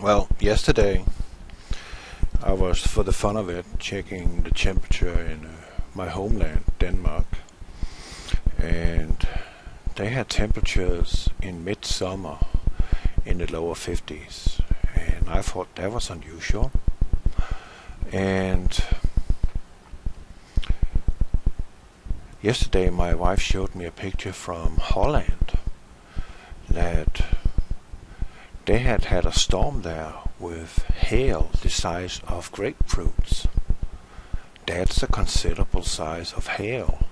Well, yesterday I was, for the fun of it, checking the temperature in my homeland, Denmark, and they had temperatures in midsummer in the lower 50s, and I thought that was unusual. And yesterday my wife showed me a picture from Holland that they had had a storm there with hail the size of grapefruits. That's a considerable size of hail.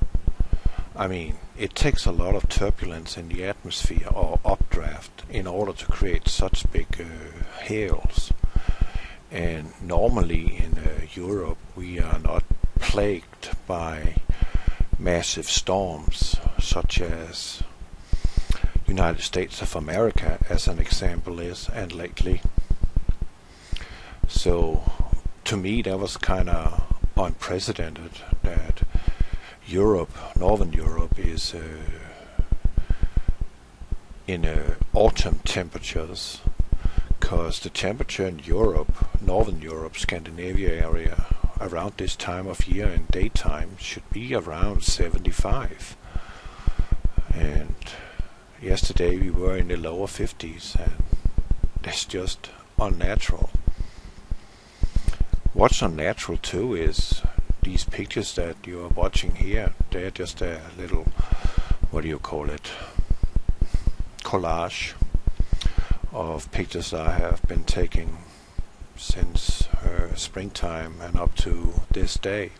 I mean, it takes a lot of turbulence in the atmosphere or updraft in order to create such big hails. And normally in Europe we are not plagued by massive storms such as United States of America as an example is, and lately. So to me that was kind of unprecedented that Northern Europe is in autumn temperatures, because the temperature in Northern Europe, Scandinavia area, around this time of year in daytime should be around 75. And yesterday we were in the lower 50s, and that's just unnatural. What's unnatural too is these pictures that you are watching here. They're just a little, collage of pictures I have been taking since springtime and up to this day.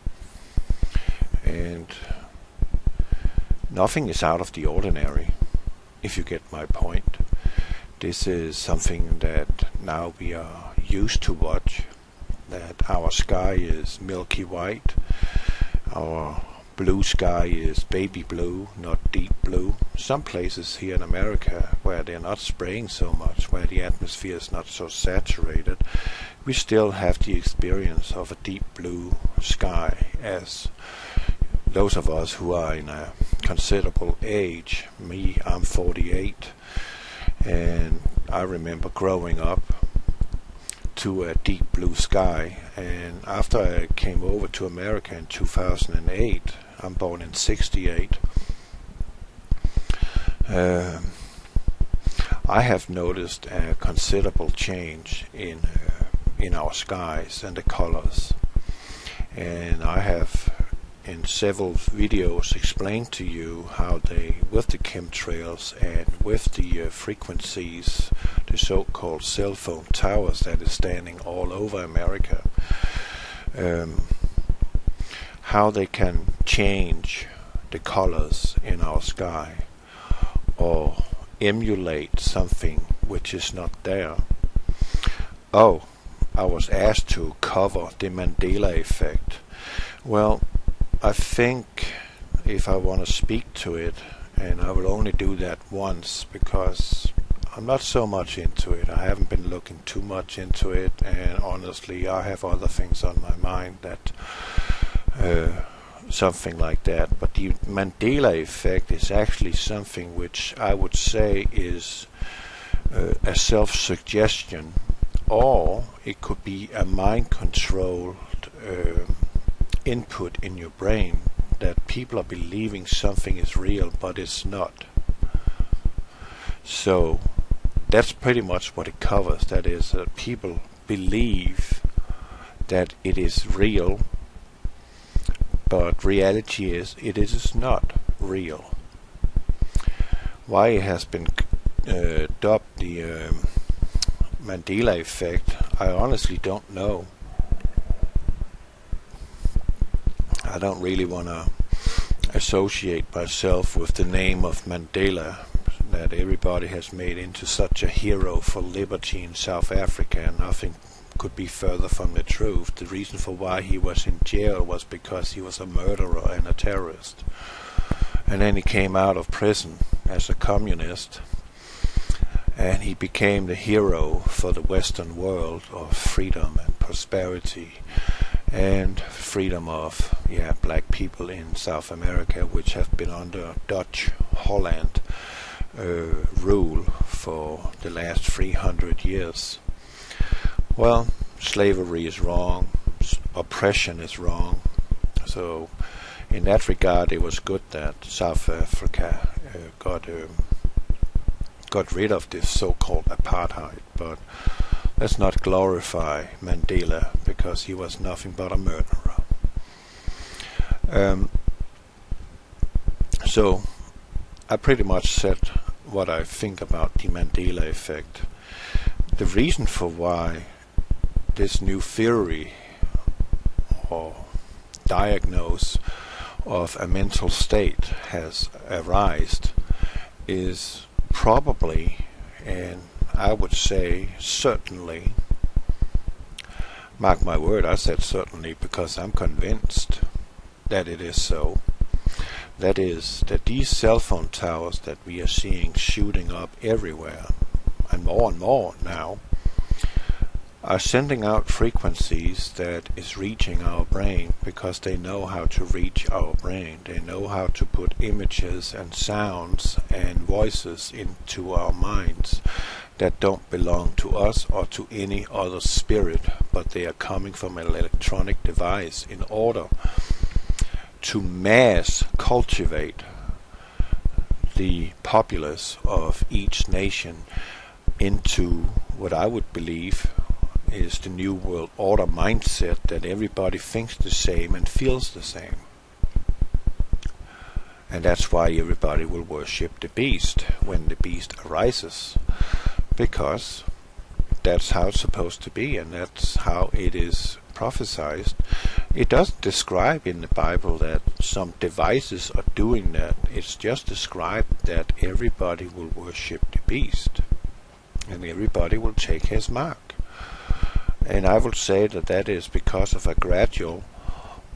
And nothing is out of the ordinary, if you get my point. This is something that now we are used to watch, that our sky is milky white, our blue sky is baby blue, not deep blue. Some places here in America where they're not spraying so much, where the atmosphere is not so saturated, we still have the experience of a deep blue sky, as those of us who are in a considerable age. Me, I'm 48, and I remember growing up to a deep blue sky. And after I came over to America in 2008, I'm born in 68, I have noticed a considerable change in our skies and the colors. And I have in several videos explained to you how they, with the chemtrails and with the frequencies, the so-called cell phone towers that is standing all over America, how they can change the colors in our sky or emulate something which is not there. Oh, I was asked to cover the Mandela effect. Well, I think if I want to speak to it, and I will only do that once because I'm not so much into it. I haven't been looking too much into it, and honestly I have other things on my mind that something like that. But the Mandela effect is actually something which I would say is a self-suggestion, or it could be a mind-controlled input in your brain, that people are believing something is real but it's not. So that's pretty much what it covers. That is, that people believe that it is real, but reality is it is not real. Why it has been dubbed the Mandela effect, I honestly don't know. I don't really want to associate myself with the name of Mandela, that everybody has made into such a hero for liberty in South Africa, and nothing could be further from the truth. The reason for why he was in jail was because he was a murderer and a terrorist. And then he came out of prison as a communist, and he became the hero for the Western world of freedom and prosperity and freedom of black people in South America, which have been under Dutch Holland rule for the last 300 years. Well, slavery is wrong, oppression is wrong. So in that regard, it was good that South Africa got rid of this so-called apartheid. But let's not glorify Mandela, because he was nothing but a murderer. So I pretty much said what I think about the Mandela effect. The reason for why this new theory or diagnose of a mental state has arisen is probably, and I would say certainly, mark my word, I said certainly because I'm convinced that it is so. That is, that these cell phone towers that we are seeing shooting up everywhere, and more now, are sending out frequencies that is reaching our brain, because they know how to reach our brain. They know how to put images and sounds and voices into our minds that don't belong to us or to any other spirit, but they are coming from an electronic device in order to mass cultivate the populace of each nation into what I would believe is the New World Order mindset, that everybody thinks the same and feels the same. And that's why everybody will worship the beast when the beast arises, because that's how it's supposed to be, and that's how it is prophesied. It doesn't describe in the Bible that some devices are doing that. It's just described that everybody will worship the beast, and everybody will take his mark. And I would say that that is because of a gradual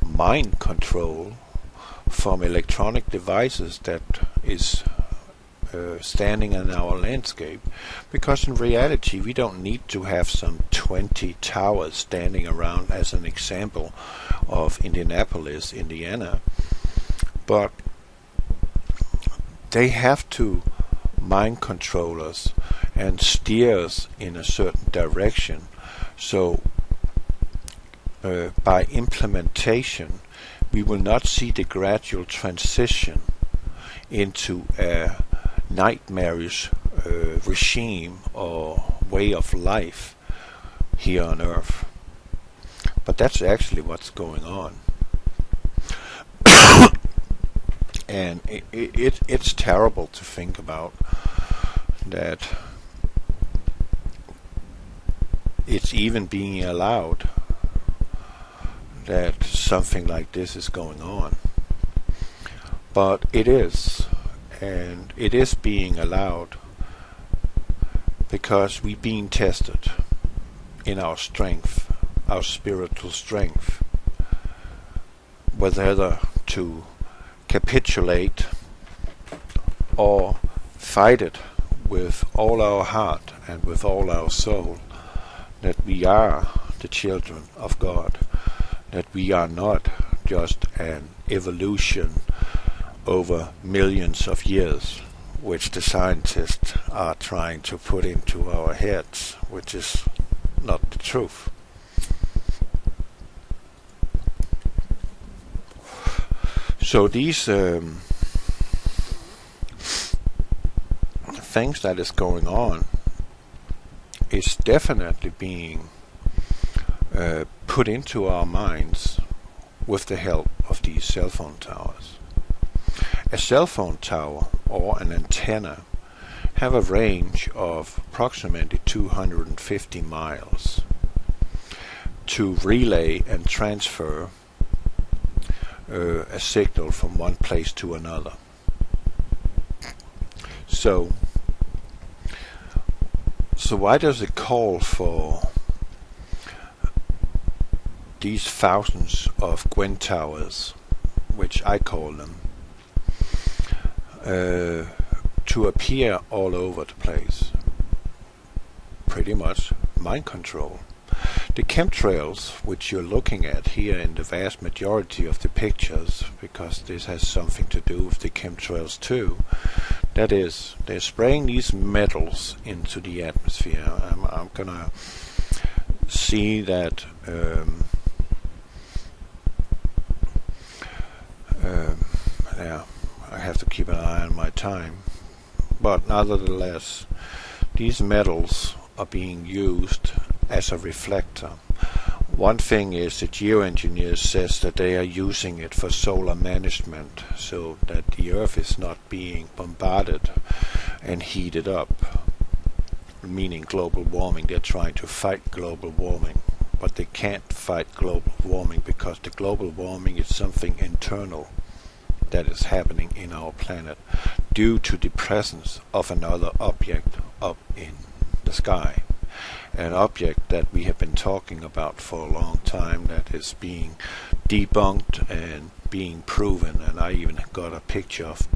mind control from electronic devices that is standing in our landscape. Because in reality, we don't need to have some 20 towers standing around, as an example of Indianapolis, Indiana. But they have to mind control us and steer us in a certain direction. So by implementation, we will not see the gradual transition into a nightmarish regime or way of life here on Earth. But that's actually what's going on. And it's terrible to think about that it's even being allowed that something like this is going on. But it is, and it is being allowed because we're being tested in our strength, our spiritual strength, whether to capitulate or fight it with all our heart and with all our soul, that we are the children of God, that we are not just an evolution over millions of years, which the scientists are trying to put into our heads, which is not the truth. So these things that is going on is definitely being put into our minds with the help of these cell phone towers. A cell phone tower or an antenna have a range of approximately 250 miles to relay and transfer a signal from one place to another. So why does it call for these thousands of Gwen towers, which I call them, to appear all over the place? Pretty much mind control. The chemtrails, which you're looking at here in the vast majority of the pictures, because this has something to do with the chemtrails too, That is, they're spraying these metals into the atmosphere. I'm gonna see that yeah, I have to keep an eye on my time. But nevertheless, these metals are being used as a reflector. One thing is the geoengineers says that they are using it for solar management, so that the Earth is not being bombarded and heated up, meaning global warming. They're trying to fight global warming, but they can't fight global warming because the global warming is something internal that is happening in our planet due to the presence of another object up in the sky. An object that we have been talking about for a long time, that is being debunked and being proven, and I even got a picture of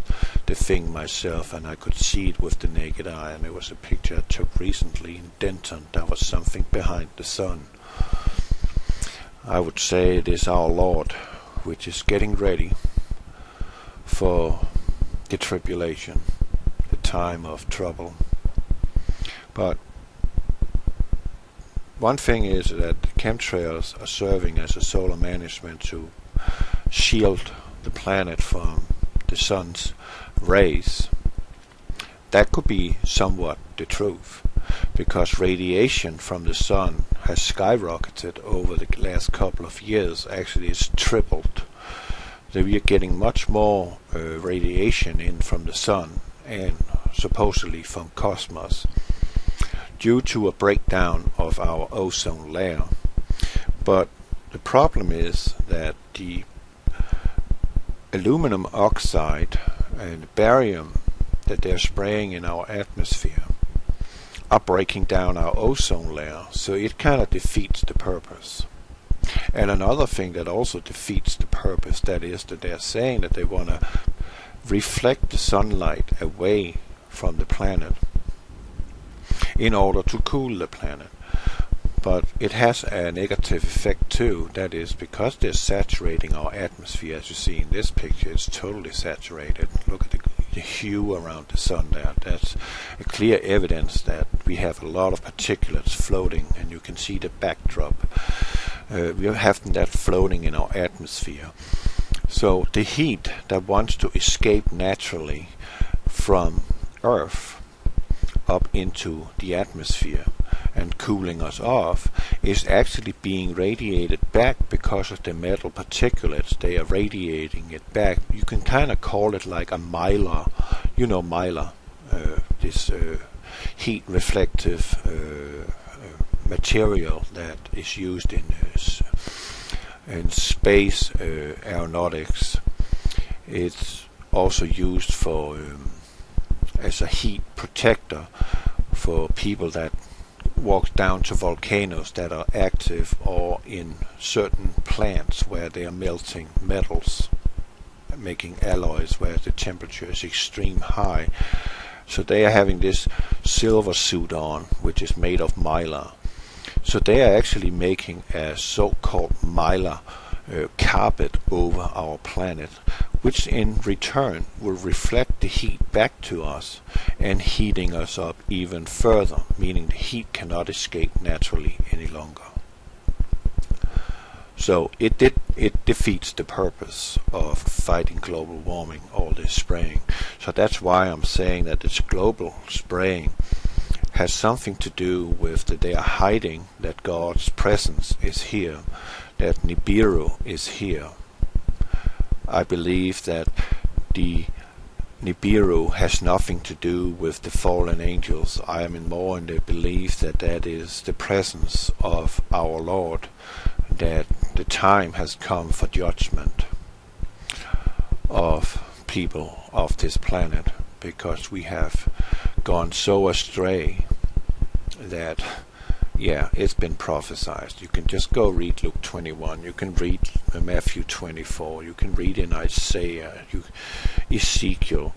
the thing myself, and I could see it with the naked eye, and it was a picture I took recently in Denton. There was something behind the sun. I would say it is our Lord, which is getting ready for the tribulation, the time of trouble. But one thing is that chemtrails are serving as a solar management to shield the planet from the sun's rays. That could be somewhat the truth, because radiation from the sun has skyrocketed over the last couple of years. Actually, it's tripled. So we are getting much more radiation in from the sun and supposedly from cosmos, due to a breakdown of our ozone layer. But the problem is that the aluminum oxide and barium that they're spraying in our atmosphere are breaking down our ozone layer, so it kind of defeats the purpose. And another thing that also defeats the purpose, that is that they're saying that they want to reflect the sunlight away from the planet in order to cool the planet. But it has a negative effect too. That is because they're saturating our atmosphere. As you see in this picture, it's totally saturated. Look at the hue around the sun there. That's a clear evidence that we have a lot of particulates floating, and you can see the backdrop. We have that floating in our atmosphere. So the heat that wants to escape naturally from Earth up into the atmosphere and cooling us off is actually being radiated back because of the metal particulates. They are radiating it back. You can kind of call it like a mylar. You know mylar, this heat reflective material that is used in space aeronautics. It's also used for as a heat protector for people that walk down to volcanoes that are active, or in certain plants where they are melting metals, making alloys where the temperature is extreme high. So they are having this silver suit on, which is made of mylar. So they are actually making a so-called mylar carpet over our planet, which in return will reflect the heat back to us and heating us up even further, meaning the heat cannot escape naturally any longer. So it defeats the purpose of fighting global warming, all this spraying. So that's why I'm saying that this global spraying has something to do with that they are hiding that God's presence is here, that Nibiru is here. I believe that the Nibiru has nothing to do with the fallen angels. I am more in the belief that that is the presence of our Lord, that the time has come for judgment of people of this planet, because we have gone so astray that, yeah, it's been prophesied. You can just go read Luke 21, you can read Matthew 24, you can read in Isaiah, Ezekiel,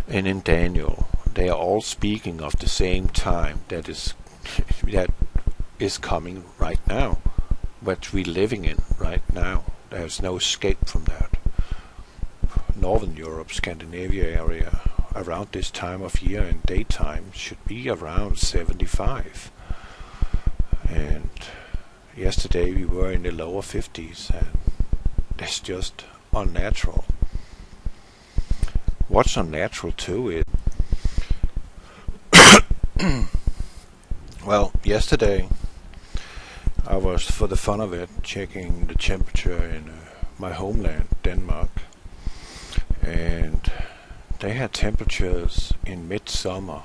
and in Daniel. They are all speaking of the same time that is coming right now, what we're living in right now. There's no escape from that. Northern Europe, Scandinavia area, around this time of year in daytime should be around 75. And yesterday we were in the lower 50s, and that's just unnatural. What's unnatural too is, well, yesterday I was, for the fun of it, checking the temperature in my homeland, Denmark, and they had temperatures in midsummer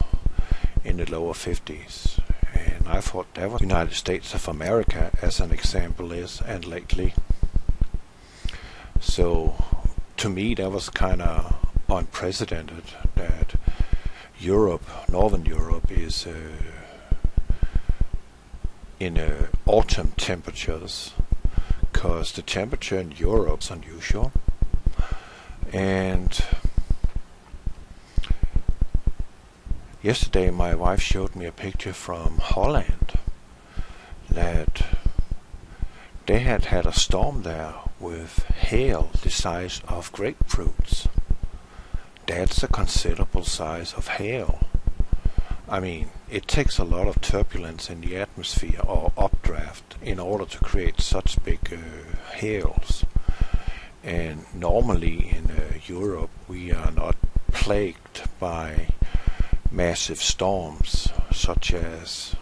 in the lower 50s, and I thought that was United States of America, as an example is, and lately. So to me that was kind of unprecedented that Europe, Northern Europe, is in autumn temperatures, because the temperature in Europe is unusual. And yesterday my wife showed me a picture from Holland that they had had a storm there with hail the size of grapefruits. That's a considerable size of hail. I mean, it takes a lot of turbulence in the atmosphere or updraft in order to create such big hails. And normally in Europe we are not plagued by massive storms such as